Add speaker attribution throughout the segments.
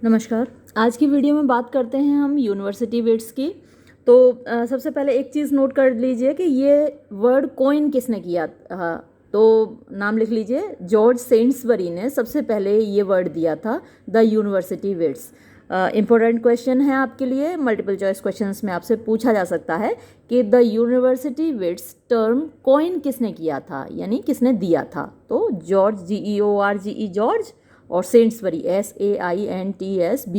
Speaker 1: नमस्कार। आज की वीडियो में बात करते हैं हम यूनिवर्सिटी वेट्स की। तो सबसे पहले एक चीज़ नोट कर लीजिए कि ये वर्ड कॉइन किसने किया। तो नाम लिख लीजिए, जॉर्ज सेंट्सबरी ने सबसे पहले ये वर्ड दिया था, the university weights. Important question है आपके लिए, मल्टीपल चॉइस क्वेश्चंस में आपसे पूछा जा सकता है कि the university weights term coin किसने किया था, यानी किसने दिया था। तो जॉर्ज, GEORGE जॉर्ज, और सेंट्सबरी SAINTSBURY,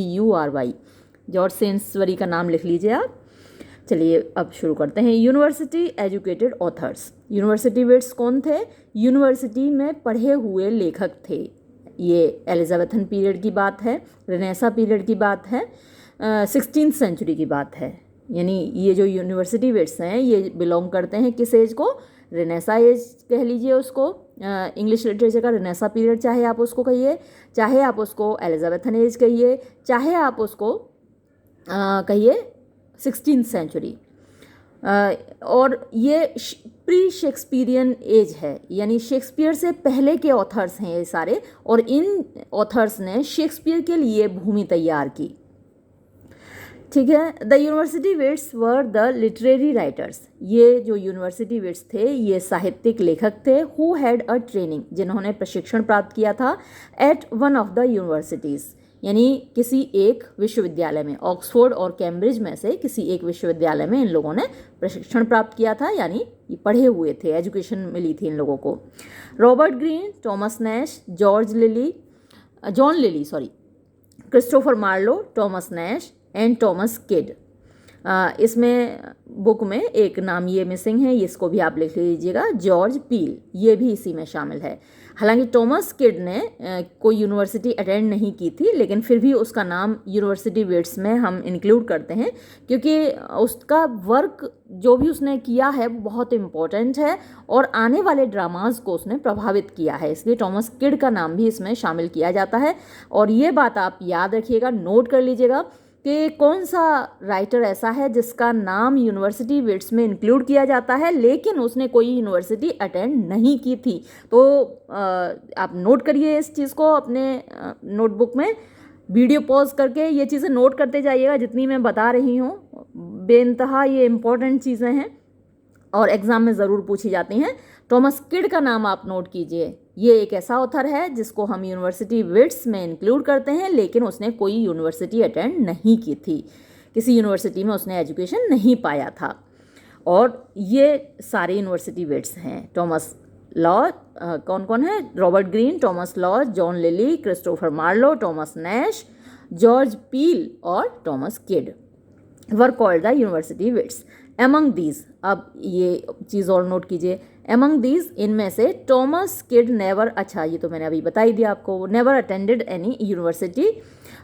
Speaker 1: जॉर्ज सेंट्सबरी का नाम लिख लीजिए आप। चलिए अब शुरू करते हैं। University educated authors. University wits कौन थे? यूनिवर्सिटी में पढ़े हुए लेखक थे। ये एलिजाबेथन पीरियड की बात है, रेनेसा पीरियड की बात है, 16th सेंचुरी की बात है। यानी ये जो यूनिवर्सिटी वेट्स हैं ये बिलोंग करते हैं किस एज को? रेनेसा एज कह लीजिए उसको, इंग्लिश लिटरेचर का रेनेसा पीरियड चाहे आप उसको कहिए, चाहे आप उसको एलिजाबेथन एज कहिए, चाहे आप उसको कहिए 16th सेंचुरी। और ये प्री शेक्सपियरियन एज है, यानी शेक्सपियर से पहले के ऑथर्स हैं ये सारे, और इन ऑथर्स ने शेक्सपियर के लिए भूमि तैयार की। ठीक है। The university weights were the literary writers. ये जो यूनिवर्सिटी वेट्स थे ये साहित्यिक लेखक थे, हु हैड अ ट्रेनिंग, जिन्होंने प्रशिक्षण प्राप्त किया था, at one of the universities, यानी किसी एक विश्वविद्यालय में, ऑक्सफोर्ड और कैम्ब्रिज में से किसी एक विश्वविद्यालय में इन लोगों ने प्रशिक्षण प्राप्त किया था, यानी ये पढ़े हुए थे, एजुकेशन मिली थी इन लोगों को। Robert Greene, Thomas Nash, John Lyly, Christopher Marlowe, Thomas Nash and Thomas Kyd. इसमें बुक में एक नाम ये मिसिंग है, इसको भी आप लिख लीजिएगा, जॉर्ज पील, ये भी इसी में शामिल है। हालांकि टॉमस किड ने कोई यूनिवर्सिटी अटेंड नहीं की थी, लेकिन फिर भी उसका नाम यूनिवर्सिटी वेट्स में हम इंक्लूड करते हैं, क्योंकि उसका वर्क जो भी उसने किया है वो बहुत इम्पोर्टेंट है और आने वाले ड्रामाज को उसने प्रभावित किया है, इसलिए टॉमस किड का नाम भी इसमें शामिल किया जाता है। और ये बात आप याद रखिएगा, नोट कर लीजिएगा कि कौन सा राइटर ऐसा है जिसका नाम यूनिवर्सिटी वेट्स में इंक्लूड किया जाता है लेकिन उसने कोई यूनिवर्सिटी अटेंड नहीं की थी। तो आप नोट करिए इस चीज़ को अपने नोटबुक में, वीडियो पॉज करके ये चीज़ें नोट करते जाइएगा जितनी मैं बता रही हूँ। बेइंतहा ये इम्पोर्टेंट चीज़ें हैं और एग्ज़ाम में ज़रूर पूछी जाती हैं। टॉमस किड का नाम आप नोट कीजिए, ये एक ऐसा ऑथर है जिसको हम यूनिवर्सिटी वेट्स में इंक्लूड करते हैं, लेकिन उसने कोई यूनिवर्सिटी अटेंड नहीं की थी, किसी यूनिवर्सिटी में उसने एजुकेशन नहीं पाया था। और ये सारे यूनिवर्सिटी वेट्स हैं। टॉमस लॉ, कौन कौन है? रॉबर्ट ग्रीन, टॉमस लॉ, John Lyly, Christopher Marlowe, Thomas Nashe, George Peele और Thomas Kyd were called the university wits. Among these, अब ये चीज़ और नोट कीजिए, एमंग दीज, इनमें से टॉमस किड नेवर, अच्छा ये तो मैंने अभी बता ही दिया आपको, never attended any university.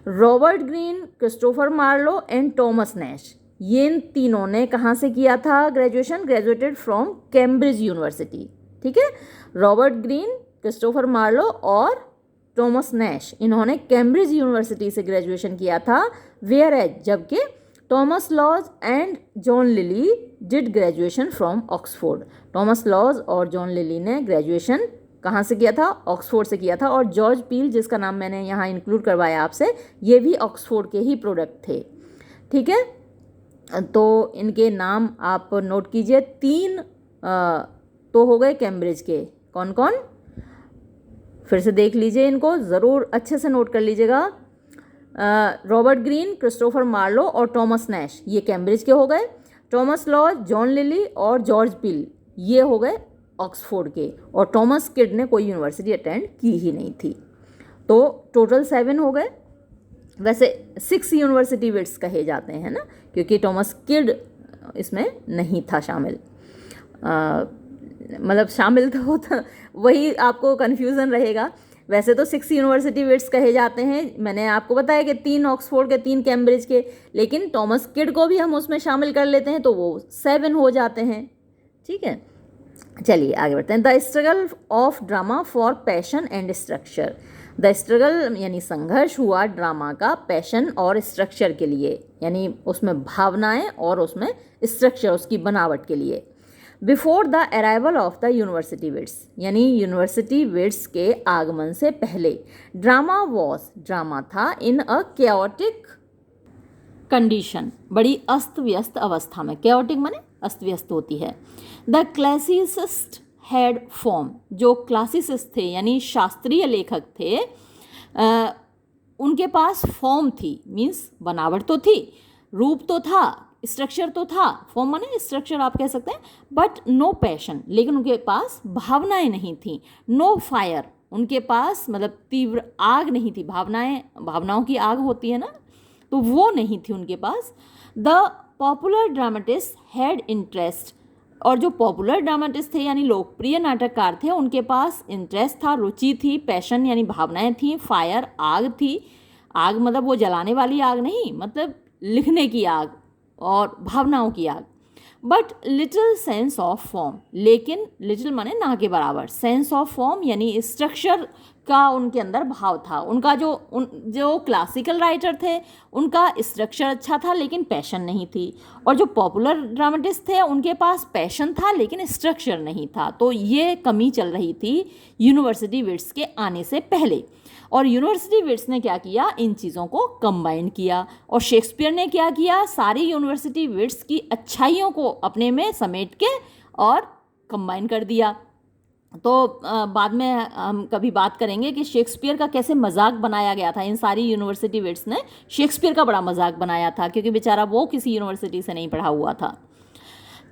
Speaker 1: Robert Greene, Christopher Marlowe and Thomas Nash, ये इन तीनों ने कहाँ से किया था graduation? Graduated from Cambridge university. ठीक है। रॉबर्ट ग्रीन, क्रिस्टोफर मार्लो और टॉमस नैश, इन्होंने कैम्ब्रिज यूनिवर्सिटी से ग्रेजुएशन किया था, वेयर एज, जबकि Thomas Lodge and John Lyly did graduation from Oxford. Thomas Lodge और जॉन लिली ने ग्रेजुएशन कहाँ से किया था? ऑक्सफोर्ड से किया था। और जॉर्ज पील, जिसका नाम मैंने यहाँ इंक्लूड करवाया आपसे, ये भी ऑक्सफोर्ड के ही प्रोडक्ट थे। ठीक है। तो इनके नाम आप नोट कीजिए। 3 तो हो गए कैम्ब्रिज के, कौन कौन? फिर से देख लीजिए, इनको ज़रूर अच्छे से नोट कर लीजिएगा। रॉबर्ट ग्रीन, क्रिस्टोफर मार्लो और टॉमस नैश, ये कैम्ब्रिज के हो गए। टॉमस लॉ, जॉन लिली और जॉर्ज पील, ये हो गए ऑक्सफोर्ड के। और टॉमस किड ने कोई यूनिवर्सिटी अटेंड की ही नहीं थी। तो टोटल 7 हो गए। वैसे 6 यूनिवर्सिटी वेट्स कहे जाते हैं ना, क्योंकि टॉमस किड इसमें नहीं था शामिल। मतलब शामिल तो होता, वही आपको कन्फ्यूज़न रहेगा। वैसे तो 6 यूनिवर्सिटी वेट्स कहे जाते हैं, मैंने आपको बताया कि 3 ऑक्सफोर्ड के, 3 कैम्ब्रिज के, लेकिन टॉमस किड को भी हम उसमें शामिल कर लेते हैं तो वो 7 हो जाते हैं। ठीक है। चलिए आगे बढ़ते हैं। The struggle of drama for passion and structure. The struggle यानी संघर्ष हुआ ड्रामा का पैशन और स्ट्रक्चर के लिए, यानी उसमें भावनाएं और उसमें स्ट्रक्चर, उसकी बनावट के लिए। Before the arrival of the university wits, यानी यूनिवर्सिटी विट्स के आगमन से पहले ड्रामा वॉज, ड्रामा था, इन अ केओटिक कंडीशन, बड़ी अस्त व्यस्त अवस्था में। केओटिक माने अस्त व्यस्त होती है। द क्लासिसिस्ट हैड फॉर्म, जो क्लासिसिस्ट थे यानी शास्त्रीय लेखक थे, उनके पास फॉर्म थी, मीन्स बनावट तो थी, रूप तो था, स्ट्रक्चर तो था, फॉर्म माने स्ट्रक्चर आप कह सकते हैं, बट नो पैशन, लेकिन उनके पास भावनाएं नहीं थी। नो फायर, उनके पास मतलब तीव्र आग नहीं थी, भावनाओं की आग होती है ना, तो वो नहीं थी उनके पास। The popular dramatist had interest, और जो पॉपुलर ड्रामेटिस्ट थे यानी लोकप्रिय नाटककार थे, उनके पास इंटरेस्ट था, रुचि थी, पैशन यानी भावनाएं थी, फायर आग थी। आग मतलब वो जलाने वाली आग नहीं, मतलब लिखने की आग और भावनाओं की आग। But little sense of form, लेकिन लिटिल माने ना के बराबर, सेंस ऑफ फॉर्म यानी स्ट्रक्चर का उनके अंदर भाव था। उनका जो क्लासिकल राइटर थे उनका स्ट्रक्चर अच्छा था लेकिन पैशन नहीं थी, और जो पॉपुलर ड्रामेटिस्ट थे उनके पास पैशन था लेकिन स्ट्रक्चर नहीं था। तो ये कमी चल रही थी यूनिवर्सिटी विट्स के आने से पहले, और यूनिवर्सिटी विट्स ने क्या किया, इन चीज़ों को कंबाइन किया। और शेक्सपियर ने क्या किया, सारी यूनिवर्सिटी विट्स की अच्छाइयों को अपने में समेट के और कंबाइन कर दिया। तो बाद में हम कभी बात करेंगे कि शेक्सपियर का कैसे मजाक बनाया गया था। इन सारी यूनिवर्सिटी विट्स ने शेक्सपियर का बड़ा मजाक बनाया था, क्योंकि बेचारा वो किसी यूनिवर्सिटी से नहीं पढ़ा हुआ था।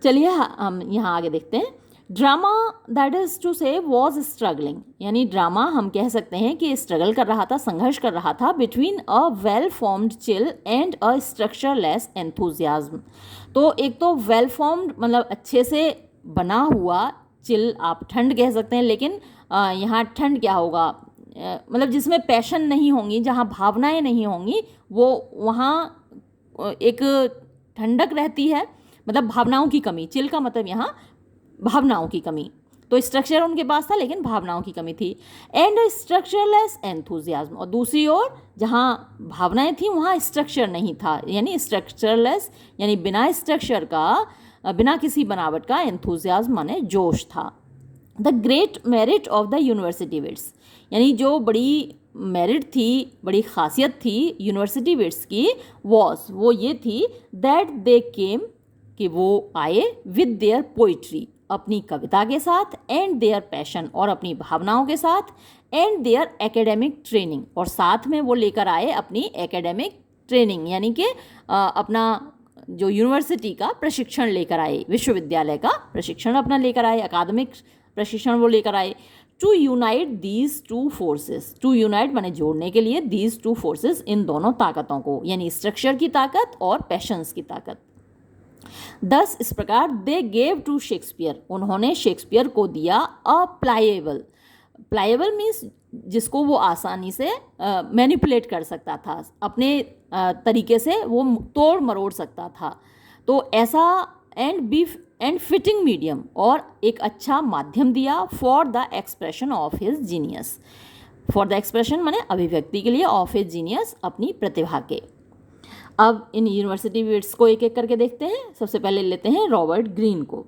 Speaker 1: चलिए हम यहाँ आगे देखते हैं। ड्रामा दैट इज़ टू से वॉज स्ट्रगलिंग, यानी ड्रामा हम कह सकते हैं कि स्ट्रगल कर रहा था, संघर्ष कर रहा था between a well formed chill and a structureless enthusiasm. तो एक तो वेल फॉर्म्ड मतलब अच्छे से बना हुआ, चिल आप ठंड कह सकते हैं, लेकिन यहाँ ठंड क्या होगा, मतलब जिसमें पैशन नहीं होंगी, जहाँ भावनाएं नहीं होंगी, वो वहाँ एक ठंडक रहती है, मतलब भावनाओं की कमी। चिल का मतलब यहाँ भावनाओं की कमी। तो स्ट्रक्चर उनके पास था लेकिन भावनाओं की कमी थी। एंड स्ट्रक्चरलेस एंथुजियाज्म, और दूसरी ओर जहाँ भावनाएं थी वहाँ स्ट्रक्चर नहीं था, यानी स्ट्रक्चरलेस यानी बिना स्ट्रक्चर का, बिना किसी बनावट का एंथुजियाज्म माने जोश था। The great merit of the university wits, यानी जो बड़ी मेरिट थी, बड़ी खासियत थी यूनिवर्सिटी विट्स की, वो ये थी दैट दे केम, कि वो आए, विद देयर पोइट्री, अपनी कविता के साथ, एंड देयर पैशन, और अपनी भावनाओं के साथ, एंड देयर एकेडमिक ट्रेनिंग, और साथ में वो लेकर आए अपनी एकेडमिक ट्रेनिंग, यानी कि अपना जो यूनिवर्सिटी का प्रशिक्षण लेकर आए, विश्वविद्यालय का प्रशिक्षण अपना लेकर आए, अकादमिक प्रशिक्षण वो लेकर आए। To unite these two forces, to unite माने जोड़ने के लिए, दीज टू फोर्सेस इन दोनों ताकतों को, यानी स्ट्रक्चर की ताकत और पैशंस की ताकत। दस इस प्रकार दे गेव टू शेक्सपियर, उन्होंने शेक्सपियर को दिया अ प्लाएबल, प्लाएबल मीन्स जिसको वो आसानी से मैनिपुलेट कर सकता था, अपने तरीके से वो तोड़ मरोड़ सकता था। तो ऐसा एंड फिटिंग मीडियम, और एक अच्छा माध्यम दिया for the expression of his genius, for the expression माने अभिव्यक्ति के लिए, ऑफ हिज जीनियस अपनी प्रतिभा के। अब इन यूनिवर्सिटी विट्स को एक एक करके देखते हैं। सबसे पहले लेते हैं रॉबर्ट ग्रीन को।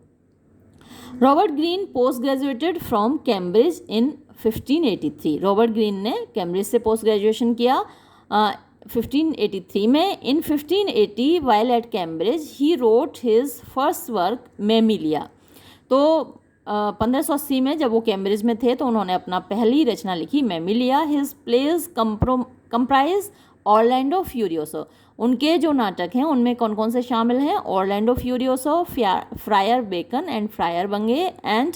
Speaker 1: Robert green post graduated from Cambridge in 1583। Robert Greene ने कैम्ब्रिज से पोस्ट ग्रेजुएशन किया 1583 में। इन 1580 while at Cambridge he wrote his first work Mammalia. तो 1580 में जब वो कैम्ब्रिज में थे तो उन्होंने अपना पहली रचना लिखी Mamillia. His plays comprise Orlando Furioso. उनके जो नाटक हैं उनमें कौन कौन से शामिल हैं? Orlando Furioso, Friar Bacon and Friar Bungay and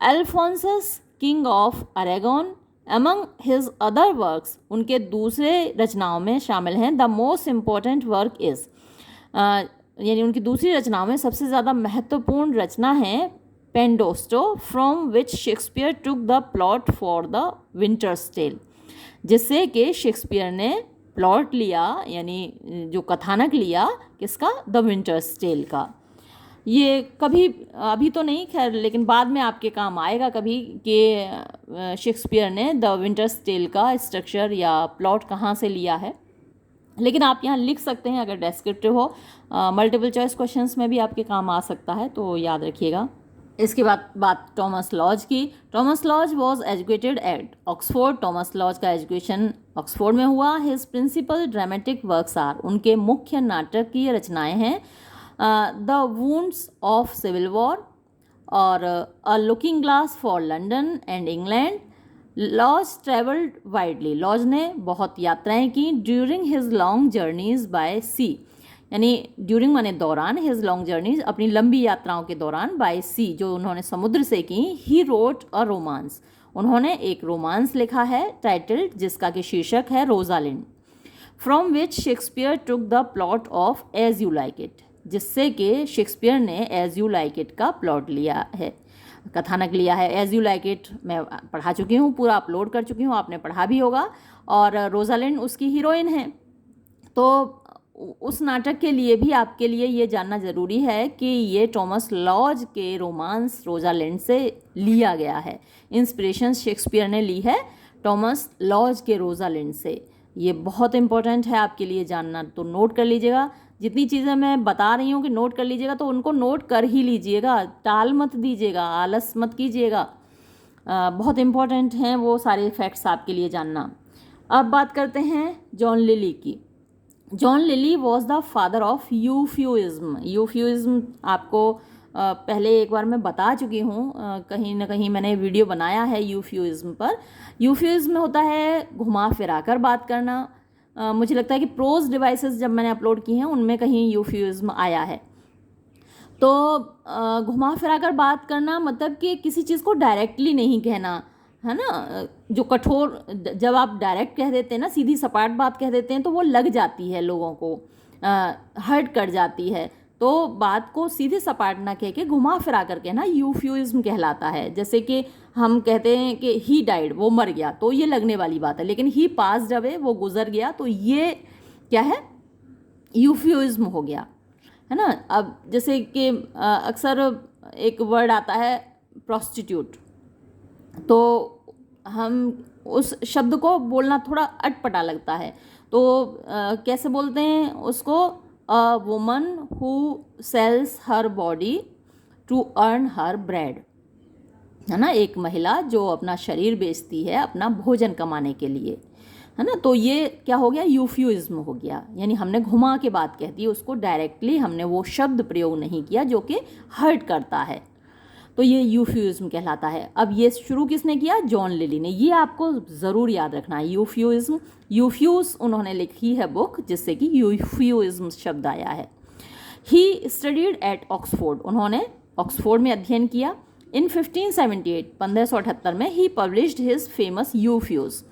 Speaker 1: Alphonsus King of Aragon. Among his other works, उनके दूसरे रचनाओं में शामिल हैं the most important work is, यानी उनकी दूसरी रचनाओं में सबसे ज़्यादा महत्वपूर्ण रचना है Pandosto, from which Shakespeare took the plot for the Winter's Tale, जिससे कि शेक्सपियर ने प्लॉट लिया, यानी जो कथानक लिया किसका? द विंटर्स टेल का। ये कभी अभी तो नहीं खैर, लेकिन बाद में आपके काम आएगा कभी कि शेक्सपियर ने द विंटर्स टेल का स्ट्रक्चर या प्लॉट कहाँ से लिया है। लेकिन आप यहाँ लिख सकते हैं अगर डेस्क्रिप्टिव हो, मल्टीपल चॉइस क्वेश्चंस में भी आपके काम आ सकता है, तो याद रखिएगा। इसके बाद बात टॉमस लॉज की। Thomas Lodge was educated at Oxford. Thomas Lodge का एजुकेशन ऑक्सफोर्ड में हुआ। His principal dramatic works are, उनके मुख्य नाटकीय रचनाएं हैं the Wounds of Civil War और a Looking Glass for London and England. Lodge travelled widely, Lodge ने बहुत यात्राएं की। During his long journeys by sea, यानी ड्यूरिंग माने दौरान, हिज लॉन्ग जर्नीज अपनी लंबी यात्राओं के दौरान, बाय सी जो उन्होंने समुद्र से की। ही रोट अ रोमांस, उन्होंने एक रोमांस लिखा है टाइटल्ड, जिसका कि शीर्षक है Rosalind, from which Shakespeare took the plot of As You Like It, जिससे कि शेक्सपियर ने एज यू लाइक इट का प्लॉट लिया है, कथानक लिया है। एज यू लाइक इट मैं पढ़ा चुकी हूँ, पूरा अपलोड कर चुकी हूँ, आपने पढ़ा भी होगा, और रोजालिंड उसकी हीरोइन है। तो उस नाटक के लिए भी आपके लिए ये जानना ज़रूरी है कि ये टॉमस लॉज के रोमांस रोजालिंड से लिया गया है। इंस्पिरेशन शेक्सपियर ने ली है टॉमस लॉज के रोजालिंड से। ये बहुत इंपॉर्टेंट है आपके लिए जानना, तो नोट कर लीजिएगा। जितनी चीज़ें मैं बता रही हूँ कि नोट कर लीजिएगा, तो उनको नोट कर ही लीजिएगा, टाल मत दीजिएगा, आलस मत कीजिएगा। बहुत इंपॉर्टेंट हैं वो सारे फैक्ट्स आपके लिए जानना। अब बात करते हैं जॉन लिली की। John Lyly was the father of euphuism. Euphuism आपको पहले एक बार मैं बता चुकी हूँ, कहीं ना कहीं मैंने वीडियो बनाया है यूफ्यूइज्म पर। यूफ्यूइज्म होता है घुमा फिरा कर बात करना। मुझे लगता है कि प्रोज डिवाइसेस जब मैंने अपलोड की हैं उनमें कहीं यूफ्यूइज्म आया है। तो घुमा फिरा कर बात करना मतलब कि किसी चीज़ को डायरेक्टली नहीं कहना, है ना। जो कठोर, जब आप डायरेक्ट कह देते हैं ना, सीधी सपाट बात कह देते हैं, तो वो लग जाती है लोगों को, हर्ट कर जाती है। तो बात को सीधे सपाट ना कह के घुमा फिरा कर कहना यूफ्यूइज्म कहलाता है। जैसे कि हम कहते हैं कि ही डाइड, वो मर गया, तो ये लगने वाली बात है, लेकिन ही पास्ड अवे, वो गुजर गया, तो ये क्या है, यूफ्यूइज्म हो गया, है ना। अब जैसे कि अक्सर एक वर्ड आता है प्रोस्टिट्यूट, तो हम उस शब्द को बोलना थोड़ा अटपटा लगता है, तो कैसे बोलते हैं उसको, a woman who sells her body to earn her bread, है ना। एक महिला जो अपना शरीर बेचती है अपना भोजन कमाने के लिए, है ना। तो ये क्या हो गया, यूफ्यूइज्म हो गया, यानी हमने घुमा के बात कह दी, उसको डायरेक्टली हमने वो शब्द प्रयोग नहीं किया जो कि हर्ट करता है, तो ये यूफ्यूइज्म कहलाता है। अब ये शुरू किसने किया, जॉन लिली ने। ये आपको ज़रूर याद रखना है, यूफ्यूइज्म। यूफ्यूज उन्होंने लिखी है बुक जिससे कि यूफ्यूइज्म शब्द आया है। ही स्टडीड एट ऑक्सफोर्ड, उन्होंने ऑक्सफोर्ड में अध्ययन किया। इन 1578 1578 में ही पब्लिश्ड हिज फेमस यूफ्यूज,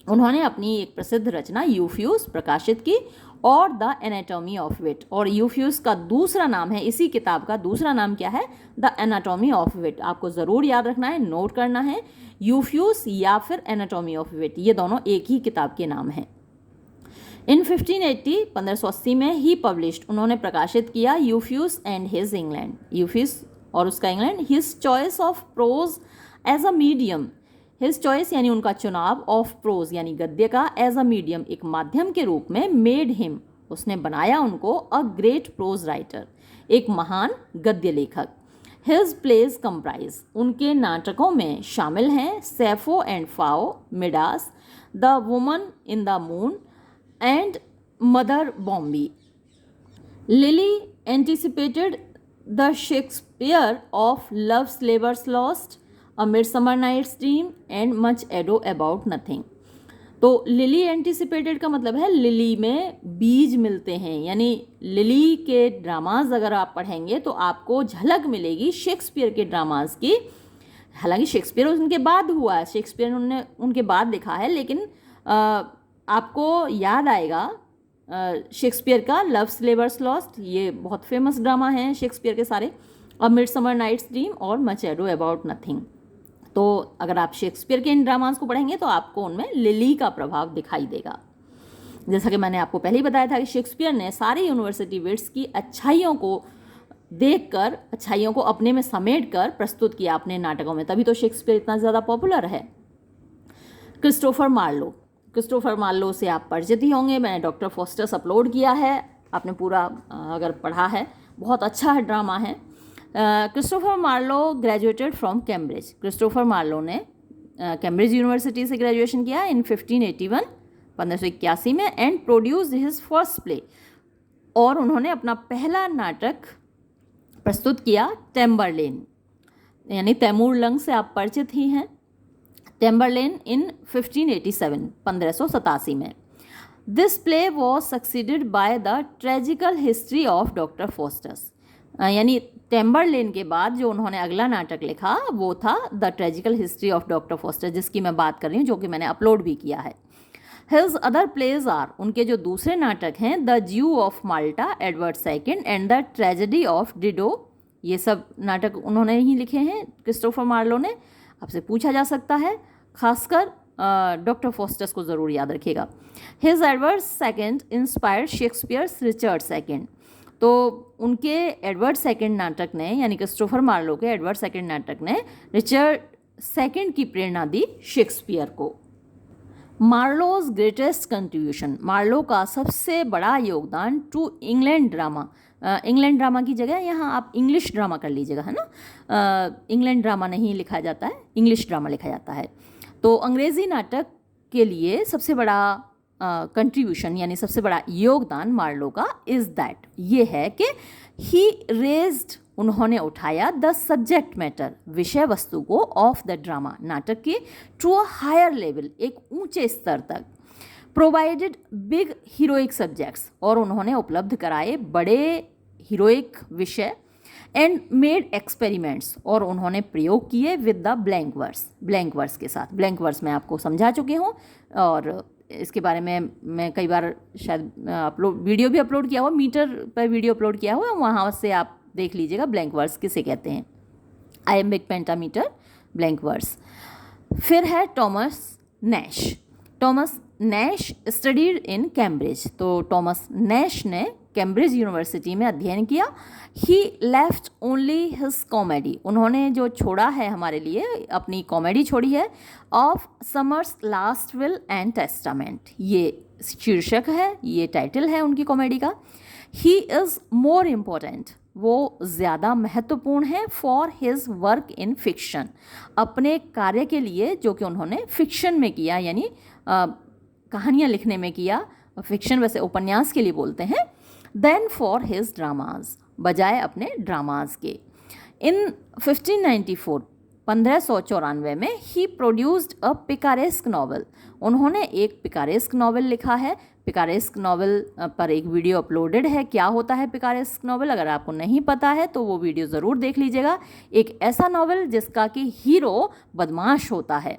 Speaker 1: उन्होंने अपनी एक प्रसिद्ध रचना यूफ्यूज प्रकाशित की, और द एनाटॉमी ऑफ विट। और यूफ्यूज का दूसरा नाम है, इसी किताब का दूसरा नाम क्या है, द एनाटॉमी ऑफ विट। आपको ज़रूर याद रखना है, नोट करना है, यूफ्यूज या फिर एनाटॉमी ऑफ विट, ये दोनों एक ही किताब के नाम हैं। इन 1580 1580 में ही पब्लिश्ड, उन्होंने प्रकाशित किया Euphues and his England, Euphues और उसका England. His choice of prose as a medium, his choice यानी उनका चुनाव, ऑफ प्रोज यानी गद्य का, एज अ मीडियम एक माध्यम के रूप में, मेड हिम उसने बनाया उनको, अ ग्रेट प्रोज राइटर एक महान गद्य लेखक। हिज प्लेज कंप्राइज, उनके नाटकों में शामिल हैं Sappho and Phao, Midas, the Woman in the Moon and Mother Bombie. Lyly anticipated the Shakespeare of Love's Labour's Lost, a Midsummer Night's Dream and Much Ado About Nothing. तो Lyly anticipated का मतलब है lily में बीज मिलते हैं, यानी lily के ड्रामाज अगर आप पढ़ेंगे तो आपको झलक मिलेगी शेक्सपियर के ड्रामाज की। हालांकि शेक्सपियर उनके बाद हुआ है, शेक्सपियर ने उनके बाद लिखा है, लेकिन आपको याद आएगा शेक्सपियर का लव्स लेबर्स लॉस्ट, ये बहुत फेमस ड्रामा हैं शेक्सपियर के सारे, अ मिडसमर नाइट्स ड्रीम और मच एडो अबाउट नथिंग। तो अगर आप शेक्सपियर के इन ड्रामास को पढ़ेंगे तो आपको उनमें लिली का प्रभाव दिखाई देगा। जैसा कि मैंने आपको पहले ही बताया था कि शेक्सपियर ने सारे यूनिवर्सिटी विट्स की अच्छाइयों को देखकर, अच्छाइयों को अपने में समेट कर प्रस्तुत किया अपने नाटकों में, तभी तो शेक्सपियर इतना ज़्यादा पॉपुलर है। क्रिस्टोफर मार्लो, क्रिस्टोफर मार्लो से आप परिचित ही होंगे, मैंने डॉक्टर फॉस्टर्स अपलोड किया है, आपने पूरा अगर पढ़ा है, बहुत अच्छा ड्रामा है। Christopher Marlowe graduated from Cambridge. Christopher Marlowe ने कैम्ब्रिज यूनिवर्सिटी से ग्रेजुएशन किया इन 1581 में and produced his first play, और उन्होंने अपना पहला नाटक प्रस्तुत किया टेम्बरलेन, यानी तैमूर लंग से आप परिचित ही हैं, टेम्बरलेन इन 1587 में। This play was succeeded by the Tragical History of Doctor Faustus, यानी टेम्बरलेन के बाद जो उन्होंने अगला नाटक लिखा वो था the Tragical History of Doctor Faustus, जिसकी मैं बात कर रही हूँ, जो कि मैंने अपलोड भी किया है। हिज अदर प्लेज आर, उनके जो दूसरे नाटक हैं, the Jew of Malta, Edward Second and the Tragedy of Dido, ये सब नाटक उन्होंने ही लिखे हैं क्रिस्टोफर मार्लो ने। आपसे पूछा जा सकता है, खासकर डॉक्टर फॉस्टर्स को ज़रूर याद रखिएगा। His Edward second inspired Shakespeare's Richard second, तो उनके एडवर्ड सेकंड नाटक ने, यानी क्रिस्टोफर मार्लो के एडवर्ड सेकंड नाटक ने रिचर्ड सेकंड की प्रेरणा दी शेक्सपियर को। मार्लोज ग्रेटेस्ट कंट्रीब्यूशन, मार्लो का सबसे बड़ा योगदान to England drama, England drama की जगह यहाँ आप इंग्लिश ड्रामा कर लीजिएगा, है ना, इंग्लैंड ड्रामा नहीं लिखा जाता है, इंग्लिश ड्रामा लिखा जाता है। तो अंग्रेज़ी नाटक के लिए सबसे बड़ा कंट्रीब्यूशन यानी सबसे बड़ा योगदान मार्लो का इज़ दैट, ये है कि ही रेज्ड, उन्होंने उठाया द सब्जेक्ट मैटर, विषय वस्तु को, ऑफ द ड्रामा, नाटक के, टू अ हायर लेवल, एक ऊंचे स्तर तक, प्रोवाइडेड बिग हीरोइक सब्जेक्ट्स, और उन्होंने उपलब्ध कराए बड़े हीरोइक विषय, एंड मेड एक्सपेरिमेंट्स, और उन्होंने प्रयोग किए with the blank verse, blank verse के साथ। ब्लैंक वर्स मैं आपको समझा चुकी हूँ और इसके बारे में मैं कई बार शायद वीडियो भी अपलोड किया हुआ, मीटर पर वीडियो अपलोड किया हुआ, वहाँ से आप देख लीजिएगा ब्लैंक वर्स किसे कहते हैं, आयम्बिक पेंटामीटर, ब्लैंक वर्स। फिर है Thomas Nash. Thomas Nash studied in Cambridge, तो टॉमस नैश ने कैम्ब्रिज यूनिवर्सिटी में अध्ययन किया। He left only his comedy, उन्होंने जो छोड़ा है हमारे लिए, अपनी कॉमेडी छोड़ी है, of summers last will and testament, ये शीर्षक है, ये टाइटल है उनकी कॉमेडी का। ही इज़ मोर इम्पोर्टेंट, वो ज़्यादा महत्वपूर्ण है, for his work in fiction, अपने कार्य के लिए जो कि उन्होंने फिक्शन में किया, यानी कहानियाँ लिखने में किया, फिक्शन वैसे उपन्यास के लिए बोलते हैं, देन फॉर हिज ड्रामाज, बजाय अपने ड्रामाज के। इन 1594 में ही प्रोड्यूस्ड अ पिकारेस्क नॉवल, उन्होंने एक पिकारेस्क नॉवल लिखा है। पिकारेस्क नॉवल पर एक वीडियो अपलोडेड है, क्या होता है पिकारेस्क नॉवल, अगर आपको नहीं पता है तो वो वीडियो ज़रूर देख लीजिएगा। एक ऐसा नॉवल जिसका कि हीरो बदमाश होता है।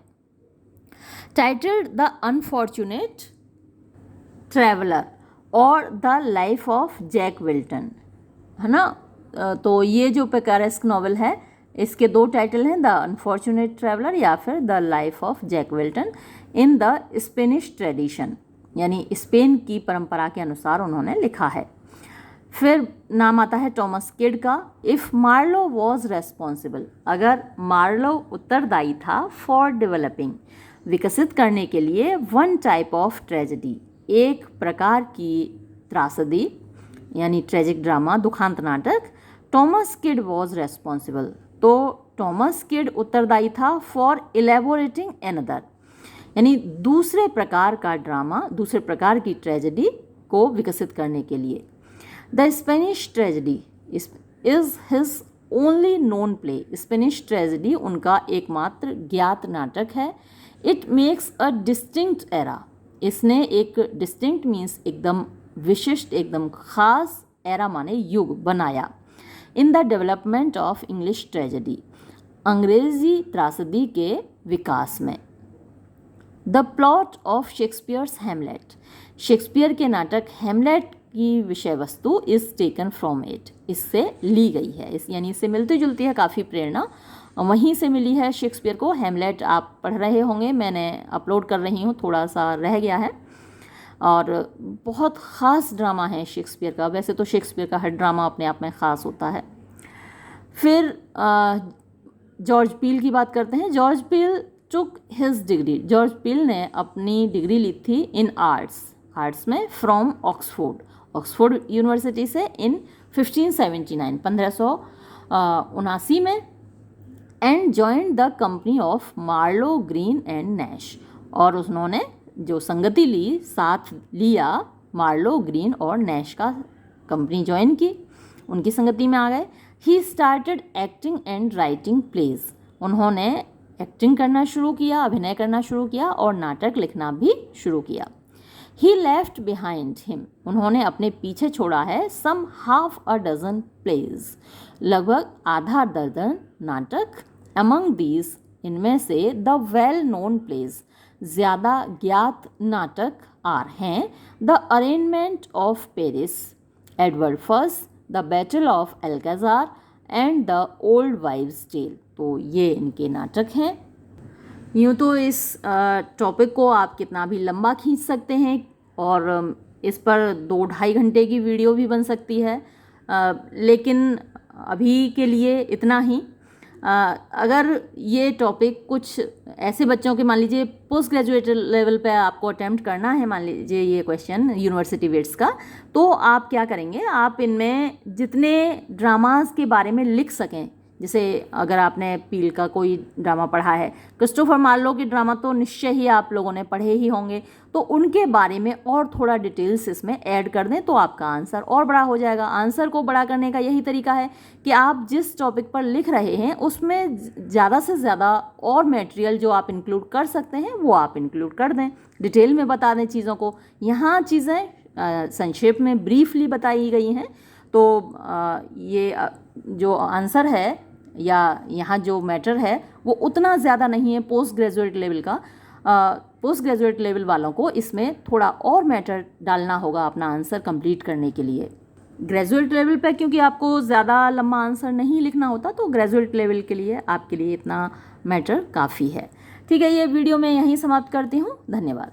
Speaker 1: टाइटल्ड द अनफॉर्चुनेट ट्रैवलर और the life of Jack Wilton, है ना। तो ये जो पिकारेस्क नॉवल है, इसके दो टाइटल हैं, द अनफॉर्चुनेट ट्रैवलर या फिर the life of Jack Wilton in the Spanish tradition, यानी स्पेन की परंपरा के अनुसार उन्होंने लिखा है। फिर नाम आता है टॉमस किड का। इफ़ मार्लो वॉज रेस्पॉन्सिबल, अगर मार्लो उत्तरदायी था, फॉर डेवलपिंग, विकसित करने के लिए, वन टाइप ऑफ ट्रेजेडी, एक प्रकार की त्रासदी यानी ट्रेजिक ड्रामा, दुखांत नाटक, टॉमस किड वॉज रेस्पॉन्सिबल, तो टॉमस किड उत्तरदायी था, फॉर इलेबोरेटिंग एनदर, यानी दूसरे प्रकार का ड्रामा, दूसरे प्रकार की ट्रेजेडी को विकसित करने के लिए। The Spanish tragedy is his only known play, Spanish tragedy उनका एकमात्र ज्ञात नाटक है। It makes a distinct era, इसने एक डिस्टिंक्ट मीन्स एकदम विशिष्ट, एकदम खास, एरा माने युग बनाया, in the development of English tragedy, अंग्रेजी त्रासदी के विकास में। The plot of Shakespeare's Hamlet, Shakespeare के नाटक हेमलेट की विषय वस्तु इज़ टेकन फ्रॉम इट, इससे ली गई है, इस यानी इससे मिलती जुलती है, काफ़ी प्रेरणा वहीं से मिली है शेक्सपियर को। हेमलेट आप पढ़ रहे होंगे, मैंने अपलोड कर रही हूँ, थोड़ा सा रह गया है, और बहुत ख़ास ड्रामा है शेक्सपियर का। वैसे तो शेक्सपियर का हर ड्रामा अपने आप में ख़ास होता है। फिर जॉर्ज पील की बात करते हैं। George Peel took his degree, George Peel ने अपनी डिग्री ली थी इन आर्ट्स में फ्रॉम ऑक्सफोर्ड यूनिवर्सिटी से इन 1579 1579 में, and joined the company of Marlowe Greene and Nash, और उन्होंने जो संगति ली, साथ लिया मार्लो ग्रीन और नैश का कंपनी ज्वाइन की, उनकी संगति में आ गए। He started acting and writing plays, उन्होंने एक्टिंग करना शुरू किया, अभिनय करना शुरू किया और नाटक लिखना भी शुरू किया। ही लेफ्ट बिहाइंड हिम, उन्होंने अपने पीछे छोड़ा है सम हाफ अ डजन प्लेज, लगभग आधा दर्जन नाटक। अमंग दीज, इनमें से द वेल नोन प्लेज, ज़्यादा ज्ञात नाटक आर हैं the Arrangement of Paris, Edward First, the Battle of Alcazar and the Old Wives Tale. तो ये इनके नाटक हैं। यूँ तो इस टॉपिक को आप कितना भी लंबा खींच सकते हैं और इस पर 2-2.5 घंटे की वीडियो भी बन सकती है, लेकिन अभी के लिए इतना ही। अगर ये टॉपिक कुछ ऐसे बच्चों के, मान लीजिए पोस्ट ग्रेजुएट लेवल पे आपको अटेम्प्ट करना है, मान लीजिए ये क्वेश्चन यूनिवर्सिटी वेट्स का, तो आप क्या करेंगे, आप इनमें जितने ड्रामाज के बारे में लिख सकें, जैसे अगर आपने पील का कोई ड्रामा पढ़ा है, क्रिस्टोफर मार्लो के ड्रामा तो निश्चय ही आप लोगों ने पढ़े ही होंगे, तो उनके बारे में और थोड़ा डिटेल्स इसमें ऐड कर दें तो आपका आंसर और बड़ा हो जाएगा। आंसर को बड़ा करने का यही तरीका है कि आप जिस टॉपिक पर लिख रहे हैं उसमें ज़्यादा से ज़्यादा और मटेरियल जो आप इंक्लूड कर सकते हैं वो आप इंक्लूड कर दें, डिटेल में बता दें चीज़ों को। यहाँ चीज़ें संक्षेप में ब्रीफली बताई गई हैं, तो ये जो आंसर है या यहाँ जो मैटर है वो उतना ज़्यादा नहीं है पोस्ट ग्रेजुएट लेवल का। पोस्ट ग्रेजुएट लेवल वालों को इसमें थोड़ा और मैटर डालना होगा अपना आंसर कंप्लीट करने के लिए। ग्रेजुएट लेवल पे क्योंकि आपको ज़्यादा लंबा आंसर नहीं लिखना होता, तो ग्रेजुएट लेवल के लिए आपके लिए इतना मैटर काफ़ी है। ठीक है, ये वीडियो मैं यहीं समाप्त करती हूँ। धन्यवाद।